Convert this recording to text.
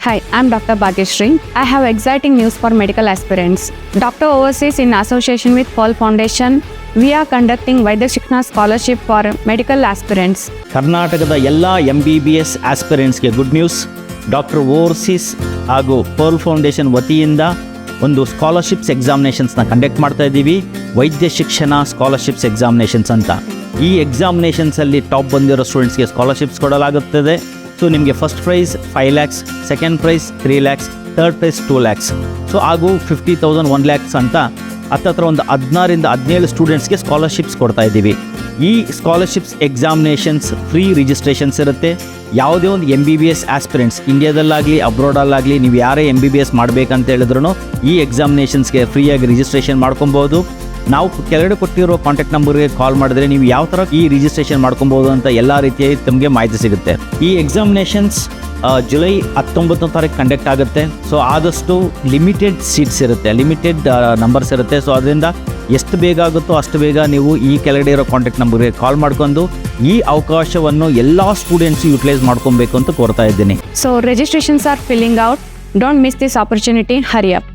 Hi, I'm Dr. Bhagyashree. I have exciting news for medical aspirants. Dr. Overseas, in association with Pearl Foundation, we are conducting Vaidya Shikshana Scholarship for medical aspirants. ಕರ್ನಾಟಕದ ಎಲ್ಲ MBBS ಆಸ್ಪಿರೆಂಟ್ಸ್ಗೆ good news. Doctor Overseas ಹಾಗೂ Pearl Foundation ವತಿಯಿಂದ ಒಂದು scholarships ಎಕ್ಸಾಮಿನೇಷನ್ಸ್ನ conduct ಮಾಡ್ತಾ ಇದ್ದೀವಿ. ವೈದ್ಯ ಶಿಕ್ಷಣ ಸ್ಕಾಲರ್ಶಿಪ್ಸ್ ಎಕ್ಸಾಮಿನೇಷನ್ಸ್ ಅಂತ. ಈ ಎಕ್ಸಾಮಿನೇಷನ್ಸಲ್ಲಿ ಟಾಪ್ ಬಂದಿರೋ ಸ್ಟೂಡೆಂಟ್ಸ್ಗೆ ಸ್ಕಾಲರ್ಶಿಪ್ಸ್ ಕೊಡಲಾಗುತ್ತದೆ. ಸೊ ನಿಮಗೆ first prize 5 lakhs, second prize 3 lakhs, third prize 2 lakhs. So ಹಾಗೂ 50,000 1 lakhs ಅಂತ ಹತ್ತತ್ರ ಒಂದು 16ರಿಂದ 17 ಸ್ಟೂಡೆಂಟ್ಸ್ಗೆ ಸ್ಕಾಲರ್ಶಿಪ್ಸ್ ಕೊಡ್ತಾ ಇದ್ದೀವಿ. ಈ ಸ್ಕಾಲರ್ಶಿಪ್ಸ್ ಎಕ್ಸಾಮಿನೇಷನ್ಸ್ ಫ್ರೀ ರಿಜಿಸ್ಟ್ರೇಷನ್ಸ್ ಇರುತ್ತೆ. ಯಾವುದೇ ಒಂದು MBBS ಆಸ್ಪಿರೆಂಟ್ಸ್ ಇಂಡಿಯಾದಲ್ಲಾಗಲಿ ಅಬ್ರಾಡಲ್ಲಾಗಲಿ ನೀವು ಯಾರೇ MBBS ಮಾಡಬೇಕಂತ ಹೇಳಿದ್ರು ಈ ಎಕ್ಸಾಮಿನೇಷನ್ಸ್ಗೆ ಫ್ರೀಯಾಗಿ ರಿಜಿಸ್ಟ್ರೇಷನ್ ಮಾಡ್ಕೊಬೋದು. ನಾವು ಕೆಳಗಡೆ ಕೊಟ್ಟಿರೋ ಕಾಂಟ್ಯಾಕ್ಟ್ ನಂಬರ್ಗೆ ಕಾಲ್ ಮಾಡಿದ್ರೆ ನೀವು ಯಾವ ಥರ ಈ ರಿಜಿಸ್ಟ್ರೇಷನ್ ಮಾಡ್ಕೊಬೋದು ಅಂತ ಎಲ್ಲ ರೀತಿಯಾಗಿ ತಮಗೆ ಮಾಹಿತಿ ಸಿಗುತ್ತೆ. ಈ ಎಕ್ಸಾಮಿನೇಷನ್ಸ್ ಜುಲೈ 19ನೇ ತಾರೀಕು ಕಂಡಕ್ಟ್ ಆಗುತ್ತೆ. ಸೊ ಆದಷ್ಟು ಲಿಮಿಟೆಡ್ ಸೀಟ್ಸ್ ಇರುತ್ತೆ, ಲಿಮಿಟೆಡ್ ನಂಬರ್ಸ್ ಇರುತ್ತೆ. ಸೊ ಅದರಿಂದ ಎಷ್ಟು ಬೇಗ ಆಗುತ್ತೋ ಅಷ್ಟು ಬೇಗ ನೀವು ಈ ಕೆಳಗಡೆ ಇರೋ ಕಾಂಟ್ಯಾಕ್ಟ್ ನಂಬರ್ಗೆ ಕಾಲ್ ಮಾಡ್ಕೊಂಡು ಈ ಅವಕಾಶವನ್ನು ಎಲ್ಲ ಸ್ಟೂಡೆಂಟ್ಸ್ ಯೂಟಿಲೈಸ್ ಮಾಡ್ಕೊಬೇಕು ಅಂತ ಕೋರ್ತಾ ಇದ್ದೀನಿ. So registrations are filling out. Don't miss this opportunity. Hurry up.